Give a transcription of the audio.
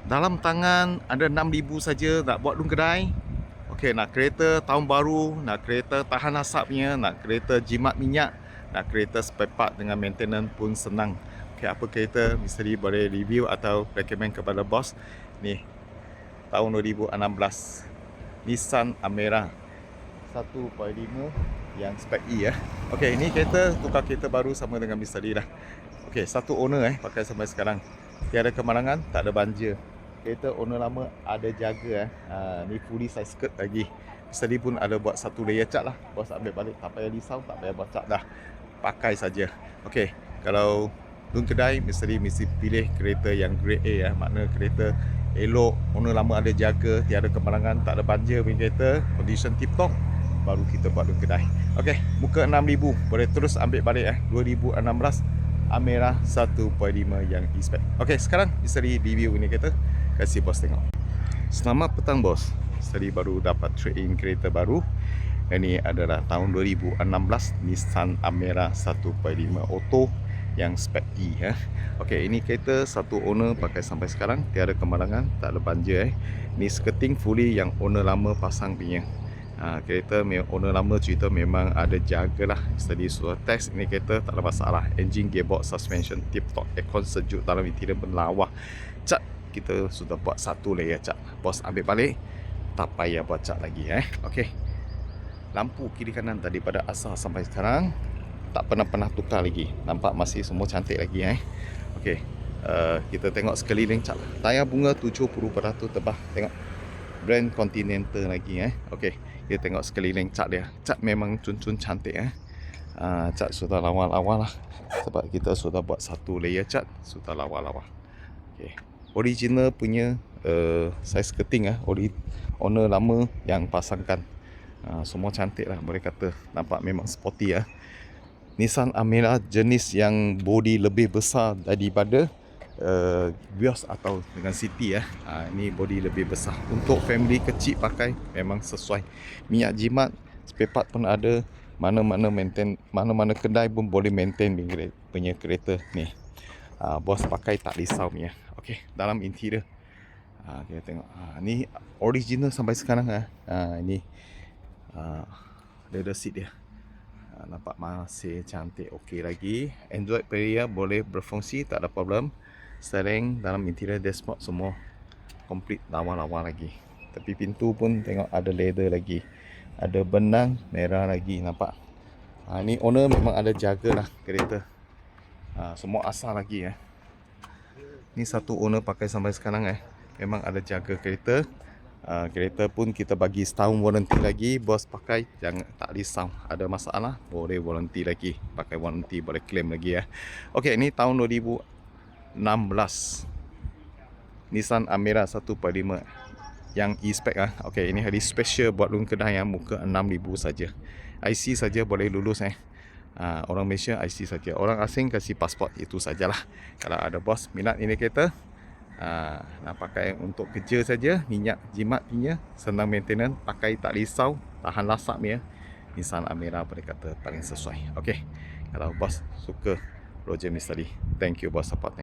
Dalam tangan ada 6,000 saja nak buat dun kedai. Okey, nak kereta tahun baru, nak kereta tahan asapnya, nak kereta jimat minyak, nak kereta spare part dengan maintenance pun senang. Okey, apa kereta misteri boleh review atau recommend kepada bos. Ni tahun 2016 Nissan Almera 1.5 yang spek E ya. Okey, ini kereta tukar kereta baru sama dengan misteri dah. Okey, satu owner pakai sampai sekarang. Tiada kemalangan, tak ada banjir. Kereta owner lama ada jaga ni fully size skirt lagi. Misteri pun ada buat satu layer cat lah. Bos ambil balik, tak payah risau, tak payah buat cat dah. Pakai saja. Okey, kalau dun kedai mesti pilih kereta yang grade A makna kereta elok, owner lama ada jaga, tiada kemalangan, tak ada banjir punya kereta, condition tip top, baru kita buat dun kedai. Okey, muka 6,000 boleh terus ambil balik 2016 Almera 1.5 yang E-Spec. Okey, sekarang misteri review ini kereta, kasih bos tengok. Selamat petang bos. Misteri baru dapat trade-in kereta baru. Ini adalah tahun 2016 Nissan Almera 1.5 Auto yang spek E Okey, ini kereta satu owner pakai sampai sekarang, tiada kemalangan, tak ada banjir Ni skirting fully yang owner lama pasang punya. Kereta owner lama cerita memang ada jagalah. Tadi sudah test ini kereta tak ada masalah. Engine, gearbox, suspension tip top, aircon sejuk, dalam interior pun lawa. Cat kita sudah buat satu layer cat. Bos ambil balik, tak payah buat cat lagi Okey. Lampu kiri kanan tadi pada asal sampai sekarang tak pernah tukar lagi. Nampak masih semua cantik lagi Okey. Kita tengok sekeliling cat. Tayar bunga 70% tebal. Tengok brand Continental lagi Okey, kita tengok sekeliling cat dia. Cat memang cun-cun cantik cat sudah lawa-lawa lah. Sebab kita sudah buat satu layer cat, sudah lawa-lawa. Okey, original punya size skirting owner lama yang pasangkan. Semua cantik lah, boleh kata nampak memang sporty Nissan Almera jenis yang body lebih besar daripada Vios atau dengan City Ini body lebih besar. Untuk family kecil pakai memang sesuai. Minyak jimat, spare part pun ada. Mana-mana maintain, mana-mana kedai pun boleh maintain punya kereta ni. Bos pakai tak risau punya. Okey, dalam interior kita tengok. Ni original sampai sekarang ini leather seat dia. Nampak masih cantik, okey lagi. Android Peria boleh berfungsi, tak ada problem. Steering, dalam interior dashboard semua complete lawa-lawa lagi. Tepi pintu pun tengok ada leather lagi. Ada benang merah lagi, nampak. Ni owner memang ada jagalah kereta. Semua asal lagi Ni satu owner pakai sampai sekarang memang ada jaga kereta. Kereta pun kita bagi setahun warranty lagi. Bos pakai jangan, tak risau, ada masalah boleh warranty lagi, pakai warranty boleh claim lagi Okey, ini tahun 2016 Nissan Almera 1.5 yang E-Spec Okey, ini hari special buat dun kedai muka 6,000 saja. IC saja boleh lulus orang Malaysia IC saja. Orang asing kasih pasport, itu sajalah. Kalau ada bos minat ini kereta, nak pakai untuk kerja saja, minyak jimat punya, senang maintenance, pakai tak risau, tahan lasap Nissan Almera boleh kata paling sesuai. Okey, kalau bos suka Roger Misteri, thank you bos support.